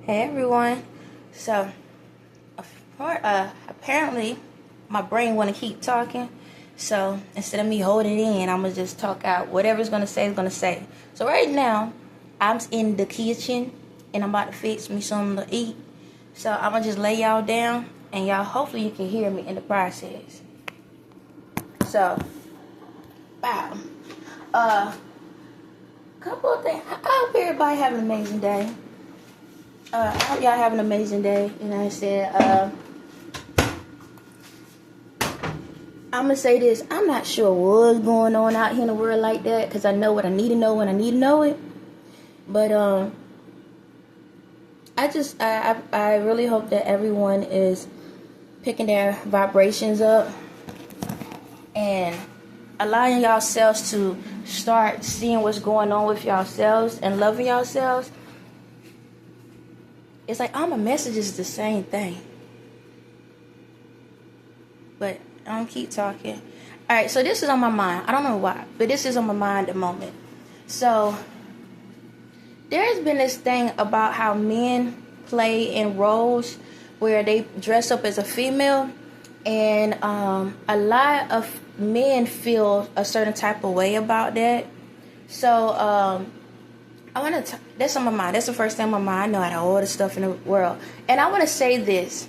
Hey everyone. So apparently my brain want to keep talking. So instead of me holding it in, I'm gonna just talk out. Whatever's gonna say is gonna say. So right now I'm in the kitchen and I'm about to fix me something to eat. So I'm gonna just lay y'all down and y'all hopefully you can hear me in the process. So wow. Couple of things. I hope everybody have an amazing day. I hope y'all have an amazing day. And I said, I'm going to say this. I'm not sure what's going on out here in the world like that. Because I know what I need to know when I need to know it. But I really hope that everyone is picking their vibrations up. And allowing yourselves to start seeing what's going on with yourselves and loving yourselves. It's like all my messages is the same thing. But I'm gonna keep talking. Alright, so this is on my mind. I don't know why, but this is on my mind at the moment. So there's been this thing about how men play in roles where they dress up as a female, and a lot of men feel a certain type of way about that. So I want to that's on my mind. That's the first thing on my mind. I know out of all the stuff in the world. And I want to say this.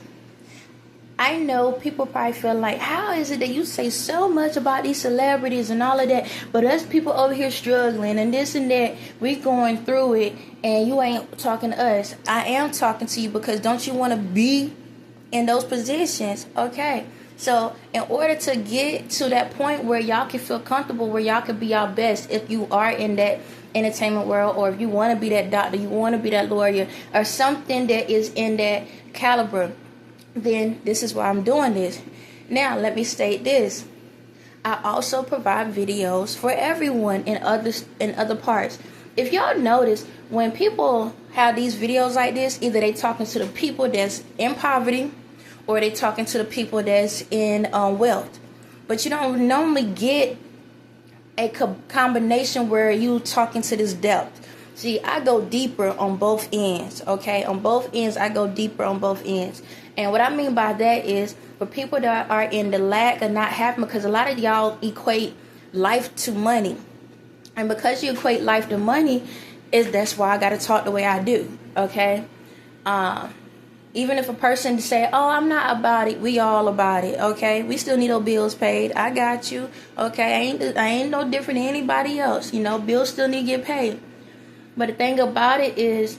I know people probably feel like, how is it that you say so much about these celebrities and all of that, but us people over here struggling and this and that, we going through it, and you ain't talking to us. I am talking to you because don't you want to be in those positions? Okay. So in order to get to that point where y'all can feel comfortable, where y'all can be your best, if you are in that entertainment world, or if you want to be that doctor, you want to be that lawyer, or something that is in that caliber, then this is why I'm doing this. Now, let me state this. I also provide videos for everyone in other parts. If y'all notice, when people have these videos like this, either they talking to the people that's in poverty, or they talking to the people that's in wealth. But you don't normally get a combination where you talking to this depth. See, I go deeper on both ends, okay? On both ends, I go deeper on both ends. And what I mean by that is, for people that are in the lack of not having, because a lot of y'all equate life to money. And because you equate life to money, that's why I got to talk the way I do, okay? Even if a person say, oh, I'm not about it, we all about it, okay? We still need our bills paid. I got you, okay? I ain't no different than anybody else. You know, bills still need to get paid. But the thing about it is,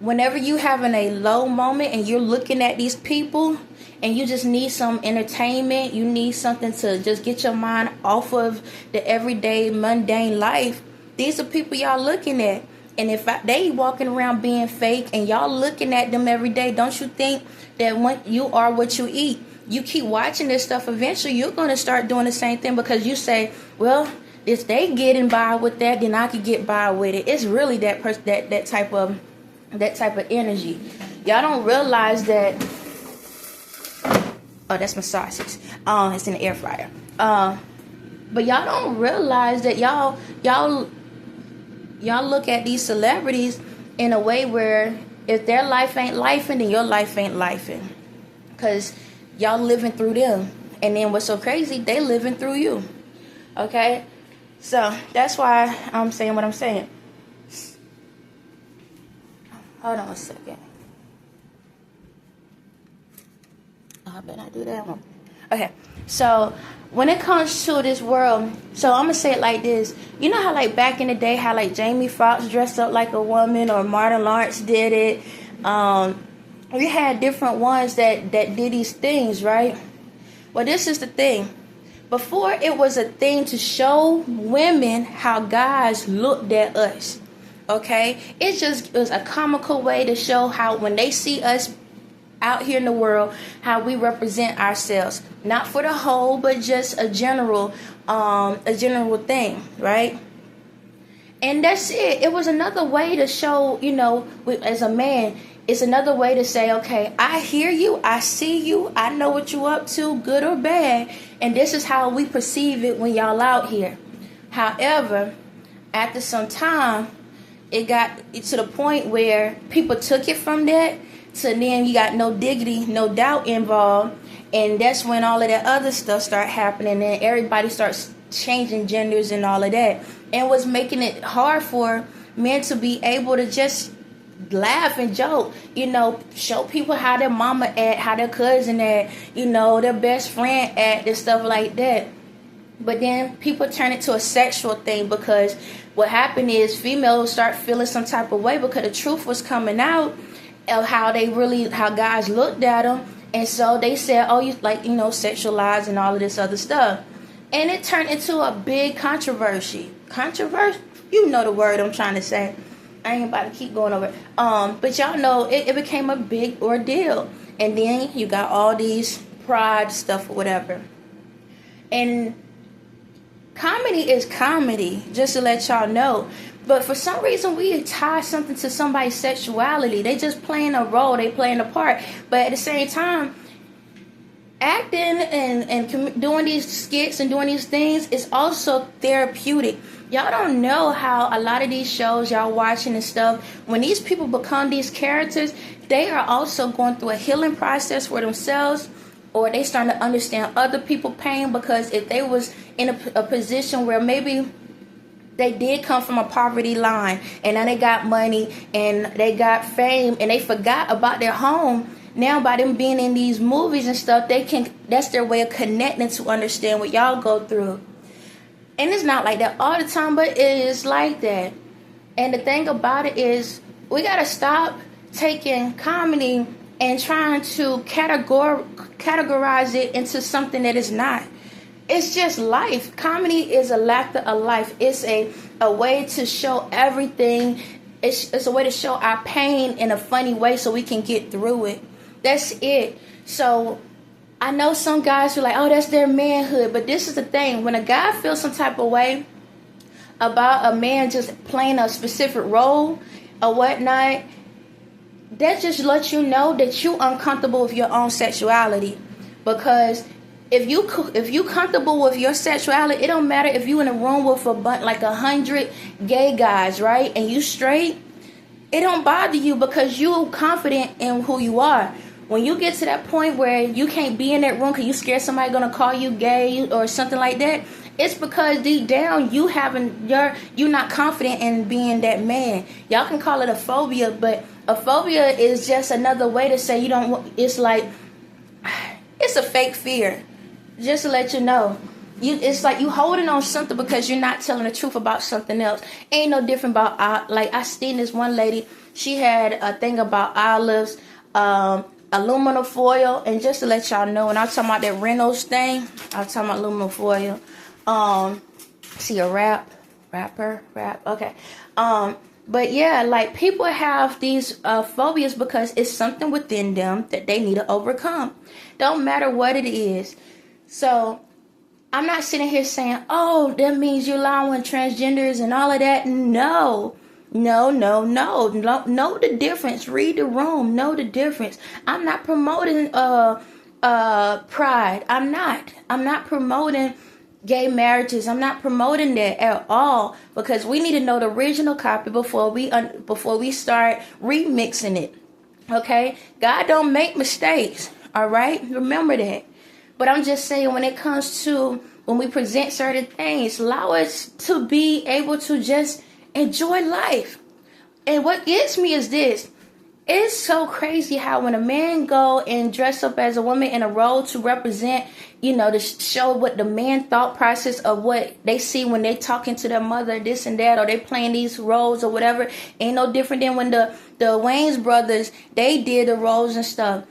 whenever you having a low moment and you're looking at these people and you just need some entertainment, you need something to just get your mind off of the everyday mundane life, these are people y'all looking at. And if they walking around being fake and y'all looking at them every day, don't you think that when you are what you eat, you keep watching this stuff, eventually you're going to start doing the same thing, because you say, well, if they getting by with that, then I could get by with it. It's really that type of energy. Y'all don't realize that. Oh, that's my sausage. It's in the air fryer. But y'all don't realize that y'all look at these celebrities in a way where if their life ain't lifing, then your life ain't lifing, because y'all living through them. And then what's so crazy, they living through you. Okay, so that's why I'm saying what I'm saying. Hold on a second. Oh, I better not do that one. Okay, so when it comes to this world, so I'm gonna say it like this. You know how like back in the day, how like Jamie Foxx dressed up like a woman, or Martin Lawrence did it. We had different ones that did these things, right? Well, this is the thing. Before, it was a thing to show women how guys looked at us. Okay, it was a comical way to show how when they see us out here in the world, how we represent ourselves, not for the whole, but just a general thing, right? And that's it. It was another way to show, you know, as a man, it's another way to say, okay, I hear you, I see you, I know what you up to, good or bad, and this is how we perceive it when y'all out here. However, after some time, it got to the point where people took it from that to then you got no diggity, no doubt involved, and that's when all of that other stuff start happening, and everybody starts changing genders and all of that, and was making it hard for men to be able to just laugh and joke, show people how their mama act, how their cousin act, their best friend act and stuff like that. But then people turn it to a sexual thing, because what happened is females start feeling some type of way because the truth was coming out of how guys looked at them. And so they said, oh, you sexualized and all of this other stuff. And it turned into a big controversy. You know the word I'm trying to say. I ain't about to keep going over it. But y'all know it became a big ordeal. And then you got all these pride stuff or whatever. And comedy is comedy, just to let y'all know. But for some reason, we tie something to somebody's sexuality. They just playing a role. They playing a part. But at the same time, acting and doing these skits and doing these things is also therapeutic. Y'all don't know how a lot of these shows y'all watching and stuff, when these people become these characters, they are also going through a healing process for themselves, or they starting to understand other people's pain, because if they was in a position where maybe they did come from a poverty line and now they got money and they got fame and they forgot about their home, now by them being in these movies and stuff, that's their way of connecting to understand what y'all go through. And it's not like that all the time, but it is like that. And the thing about it is, we gotta stop taking comedy and trying to categorize it into something that is not. It's just life. Comedy is a laughter of life. It's a way to show everything. It's a way to show our pain in a funny way so we can get through it. That's it. So I know some guys who are like, oh, that's their manhood. But this is the thing. When a guy feels some type of way about a man just playing a specific role or whatnot, that just lets you know that you're uncomfortable with your own sexuality. Because if you comfortable with your sexuality, it don't matter if you in a room with like 100 gay guys, right? And you straight, it don't bother you because you're confident in who you are. When you get to that point where you can't be in that room because you scared somebody gonna call you gay or something like that, it's because deep down you're not confident in being that man. Y'all can call it a phobia, but a phobia is just another way to say you don't. It's like it's a fake fear. Just to let you know, it's like you holding on something because you're not telling the truth about something else. Ain't no different about like I seen this one lady. She had a thing about olives. Aluminum foil, and just to let y'all know, when I'm talking about that Reynolds thing, I'm talking about aluminum foil. See a rapper, okay. But yeah, like people have these phobias because it's something within them that they need to overcome. Don't matter what it is. So I'm not sitting here saying, oh, that means you're allowing transgenders and all of that. No. Know the difference. Read the room. Know the difference. I'm not promoting pride. I'm not promoting gay marriages. I'm not promoting that at all, because we need to know the original copy before we start remixing it. Okay? God don't make mistakes. All right? Remember that. But I'm just saying, when it comes to when we present certain things, allow us to be able to just enjoy life. And what gets me is this. It's so crazy how when a man go and dress up as a woman in a role to represent, to show what the man thought process of what they see when they talking to their mother, this and that, or they playing these roles or whatever, ain't no different than when the Wayans brothers, they did the roles and stuff.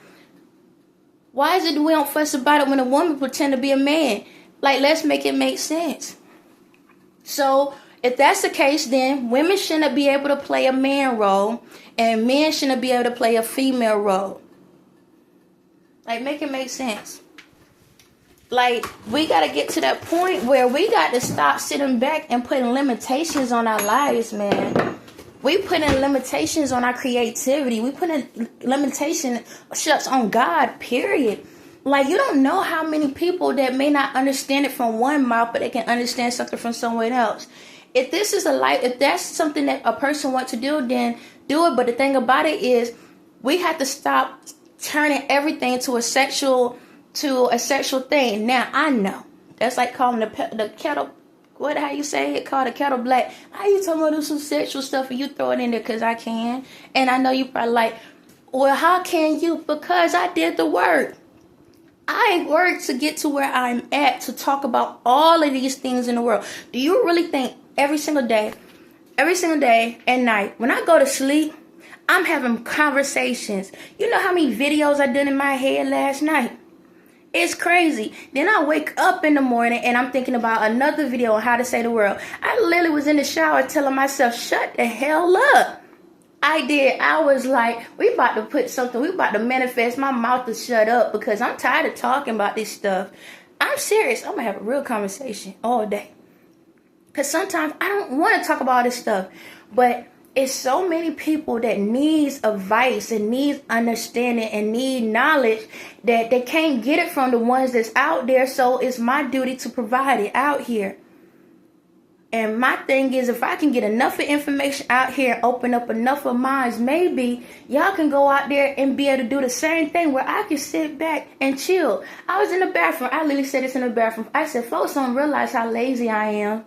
Why is it we don't fuss about it when a woman pretend to be a man? Like, let's make it make sense. So if that's the case, then women shouldn't be able to play a man role, and men shouldn't be able to play a female role. Like, make it make sense. Like, we got to get to that point where we got to stop sitting back and putting limitations on our lives, man. We putting limitations on our creativity. We putting limitations on God, period. Like, you don't know how many people that may not understand it from one mouth, but they can understand something from someone else. If this is a life, if that's something that a person wants to do, then do it. But the thing about it is, we have to stop turning everything to a sexual thing. Now, I know that's like calling the kettle, how you say it, call the kettle black. How you talking about some sexual stuff and you throw it in there? Because I can. And I know you probably like, well, how can you? Because I did the work. I worked to get to where I'm at, to talk about all of these things in the world. Do you really think every single day at night, when I go to sleep, I'm having conversations? You know how many videos I done in my head last night? It's crazy. Then I wake up in the morning and I'm thinking about another video on how to say the word. I literally was in the shower telling myself, shut the hell up. I did. I was like, we about to manifest my mouth to shut up, because I'm tired of talking about this stuff. I'm serious. I'm going to have a real conversation all day. Because sometimes I don't want to talk about all this stuff. But it's so many people that needs advice and needs understanding and need knowledge that they can't get it from the ones that's out there. So it's my duty to provide it out here. And my thing is, if I can get enough of information out here, open up enough of minds, maybe y'all can go out there and be able to do the same thing, where I can sit back and chill. I was in the bathroom. I literally said this in the bathroom. I said, folks don't realize how lazy I am.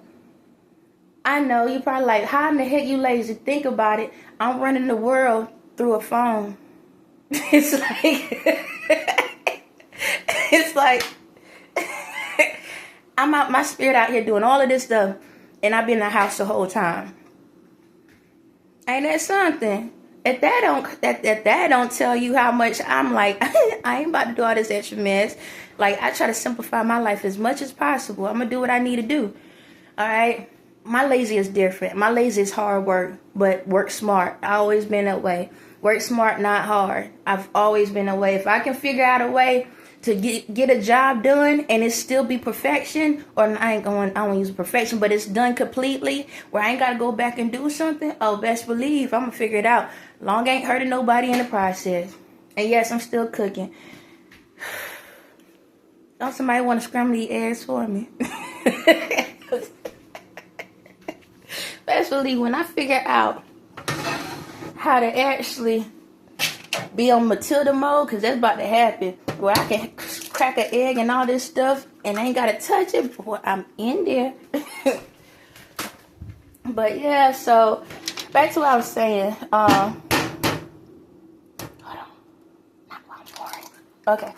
I know you're probably like, how in the heck you lazy? Think about it. I'm running the world through a phone. It's like I'm out, my spirit out here doing all of this stuff, and I've been in the house the whole time. Ain't that something? If that don't tell you how much I'm like, I ain't about to do all this extra mess. Like, I try to simplify my life as much as possible. I'm gonna do what I need to do. All right. My lazy is different. My lazy is hard work, but work smart. I always been that way. Work smart, not hard. I've always been that way. If I can figure out a way to get a job done and it still be perfection, or I don't use perfection, but it's done completely, where I ain't got to go back and do something, oh, best believe I'm going to figure it out. Long ain't hurting nobody in the process. And yes, I'm still cooking. Don't somebody want to scramble the eggs for me? Best believe when I figure out how to actually be on Matilda mode, because that's about to happen, where I can crack an egg and all this stuff and I ain't got to touch it before I'm in there. But yeah, so back to what I was saying. Hold on. Not while I'm pouring. Okay.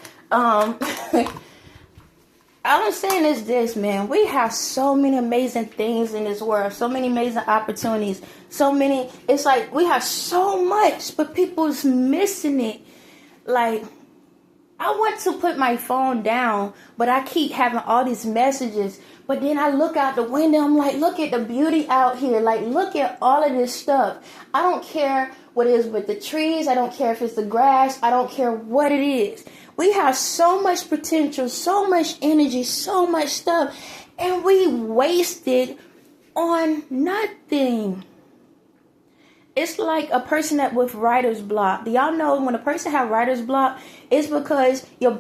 All I'm saying is this, man. We have so many amazing things in this world. So many amazing opportunities. So many. It's like we have so much, but people's missing it. Like, I want to put my phone down, but I keep having all these messages. But then I look out the window. I'm like, look at the beauty out here. Like, look at all of this stuff. I don't care what it is with the trees. I don't care if it's the grass. I don't care what it is. We have so much potential, so much energy, so much stuff, and we waste it on nothing. It's like a person that with writer's block. Do y'all know when a person have writer's block, it's because your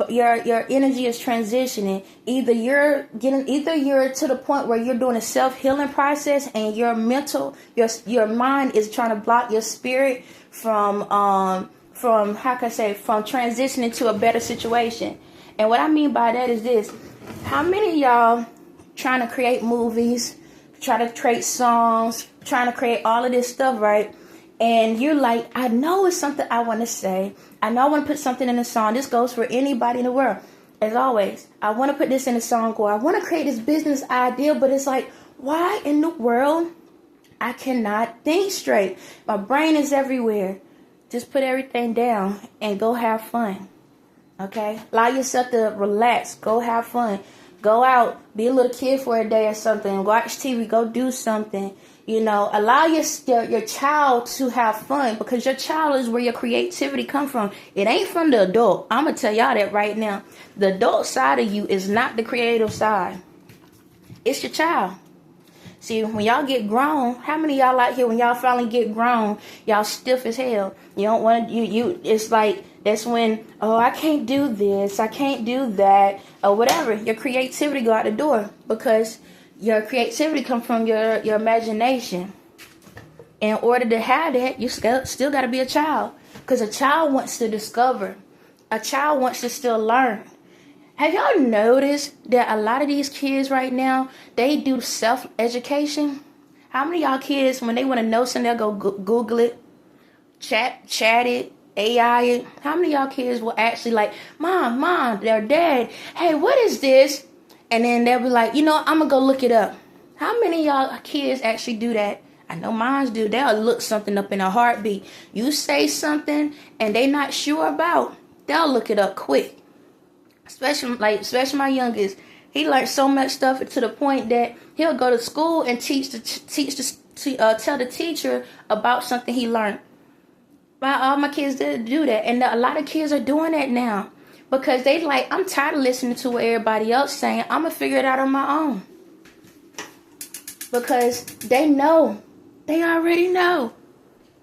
energy is transitioning. Either you're to the point where you're doing a self-healing process, and your mental, your mind is trying to block your spirit from transitioning to a better situation. And what I mean by that is this: how many of y'all trying to create movies, trying to create songs, trying to create all of this stuff, right? And you're like, I know it's something I want to say. I know I want to put something in a song. This goes for anybody in the world. As always, I want to put this in a song, or I want to create this business idea, but it's like, why in the world I cannot think straight? My brain is everywhere. Just put everything down and go have fun. Okay? Allow yourself to relax. Go have fun. Go out. Be a little kid for a day or something. Watch TV. Go do something. You know, allow your child to have fun, because your child is where your creativity comes from. It ain't from the adult. I'm going to tell y'all that right now. The adult side of you is not the creative side. It's your child. See, when y'all get grown, how many of y'all out here, when y'all finally get grown, y'all stiff as hell? You don't want to, it's like, that's when, oh, I can't do this, I can't do that, or whatever. Your creativity go out the door, because Your creativity comes from your imagination. In order to have that, you still got to be a child. Because a child wants to discover. A child wants to still learn. Have y'all noticed that a lot of these kids right now, they do self-education? How many of y'all kids, when they want to know something, they'll go Google it, chat it, AI it? How many of y'all kids will actually like, Mom, their dad, hey, what is this? And then they'll be like, I'm going to go look it up. How many of y'all kids actually do that? I know mine do. They'll look something up in a heartbeat. You say something and they not sure about, they'll look it up quick. Especially my youngest. He learned so much stuff to the point that he'll go to school and tell the teacher about something he learned. All my kids did do that, and a lot of kids are doing that now because they like, I'm tired of listening to what everybody else saying. I'm gonna figure it out on my own because they know. They already know.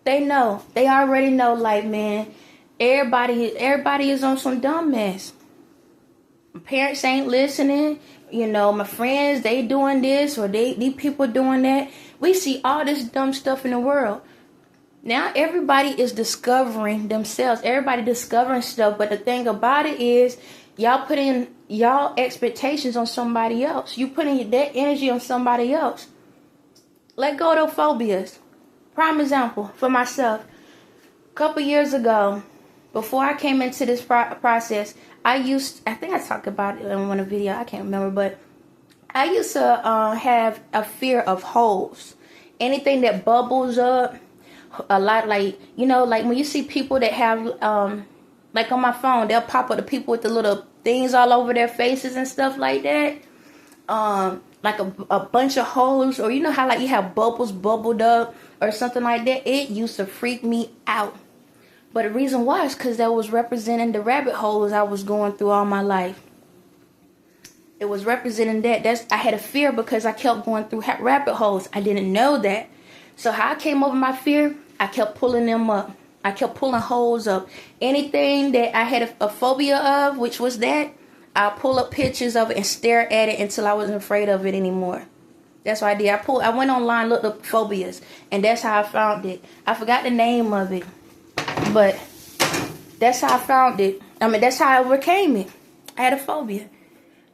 They already know. Like, man, everybody is on some dumb mess. My parents ain't listening. My friends, they doing this or these people doing that. We see all this dumb stuff in the world. Now everybody is discovering themselves. Everybody discovering stuff. But the thing about it is, y'all put in y'all expectations on somebody else. You putting that energy on somebody else. Let go of those phobias. Prime example for myself. A couple years ago, before I came into this process, I think I talked about it in one video, I can't remember, but I used to have a fear of holes. Anything that bubbles up, a lot, like, like when you see people that have, like on my phone, they'll pop up the people with the little things all over their faces and stuff like that. Like a bunch of holes, or how like you have bubbles bubbled up or something like that. It used to freak me out. But the reason why is because that was representing the rabbit holes I was going through all my life. It was representing that. I had a fear because I kept going through rabbit holes. I didn't know that. So how I came over my fear, I kept pulling them up. I kept pulling holes up. Anything that I had a phobia of, which was that, I'll pull up pictures of it and stare at it until I wasn't afraid of it anymore. That's what I did. I went online, looked up phobias, and that's how I found it. I forgot the name of it, but that's how I found it. That's how I overcame it. I had a phobia.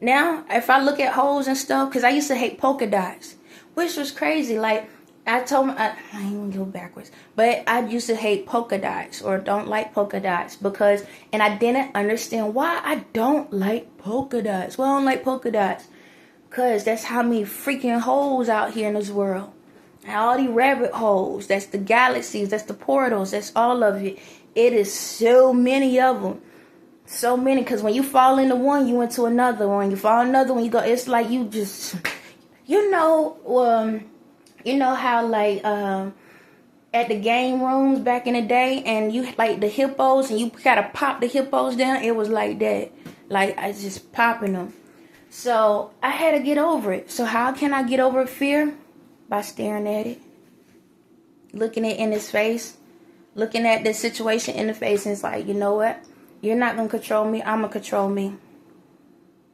Now, if I look at holes and stuff, because I used to hate polka dots, which was crazy. Like, I told me, I ain't gonna go backwards, but I used to hate polka dots or don't like polka dots and I didn't understand why I don't like polka dots. Well, I don't like polka dots because that's how many freaking holes out here in this world. And all these rabbit holes, that's the galaxies, that's the portals, that's all of it. It is so many of them. So many, because when you fall into one, you into another one. You fall another one, you go, it's like you just, how like at the game rooms back in the day, and you like the hippos, and you gotta pop the hippos down. It was like that. Like I just popping them. So I had to get over it. So how can I get over fear? By staring at it, looking it in its face, looking at the situation in the face, and it's like, you know what? You're not gonna control me. I'm gonna control me.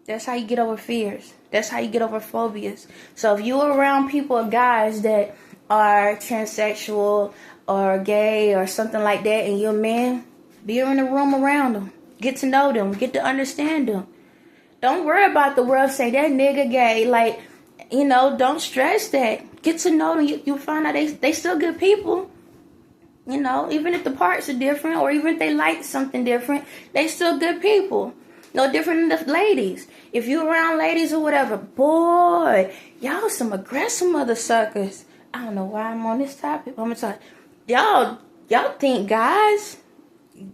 That's how you get over fears. That's how you get over phobias. So if you're around people, guys that are transsexual or gay or something like that, and you're a man, be in the room around them. Get to know them. Get to understand them. Don't worry about the world saying that nigga gay. Like, don't stress that. Get to know them. You find out they still good people. Even if the parts are different, or even if they like something different, they still good people. No different than the ladies. If you around ladies or whatever, boy, y'all some aggressive mother suckers. I don't know why I'm on this topic. I'm gonna talk. Y'all think guys,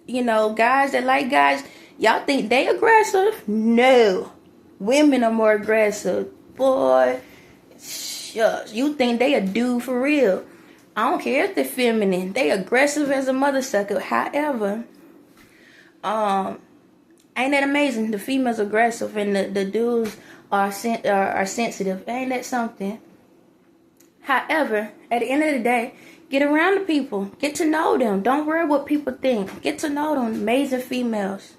guys that like guys, y'all think they aggressive? No. Women are more aggressive. Boy, shucks. You think they a dude for real. I don't care if they're feminine. They aggressive as a mother sucker. However, ain't that amazing? The females aggressive and the dudes are sensitive. Ain't that something? However, at the end of the day, get around the people. Get to know them. Don't worry what people think. Get to know them. Amazing females.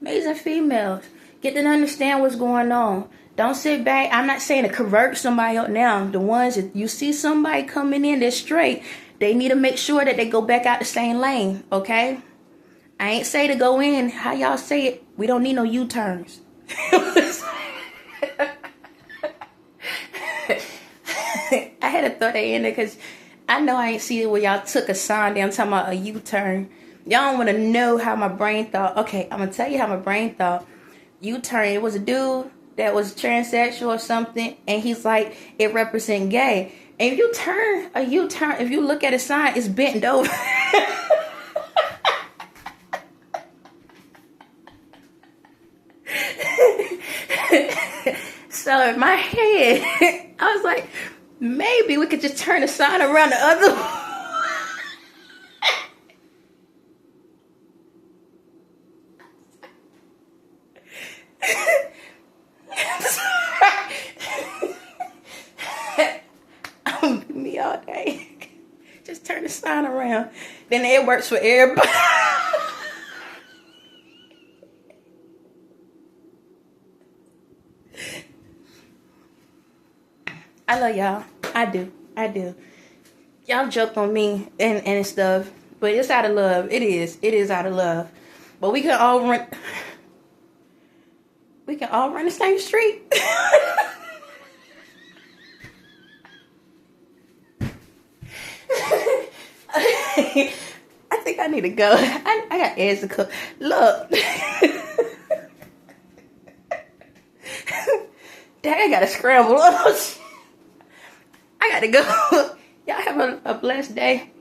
Amazing females. Get to understand what's going on. Don't sit back. I'm not saying to convert somebody up now. The ones that you see somebody coming in that's straight, they need to make sure that they go back out the same lane, okay? I ain't say to go in. How y'all say it? We don't need no U-turns. I had to throw that in there because I know I ain't see it where y'all took a sign down talking about a U-turn. Y'all don't want to know how my brain thought. Okay, I'm going to tell you how my brain thought. U-turn, it was a dude that was transsexual or something, and he's like, it represents gay. And if you turn a U-turn, if you look at a sign, it's bent over. So in my head, I was like, maybe we could just turn the sign around the other way. Me all day. Just turn the sign around. Then it works for everybody. I love y'all. I do. Y'all joke on me and stuff, but it's out of love. It is out of love. But we can all run the same street. I think I need to go. I got eggs to cook. Look. Dang, I gotta scramble. I gotta go. Y'all have a blessed day.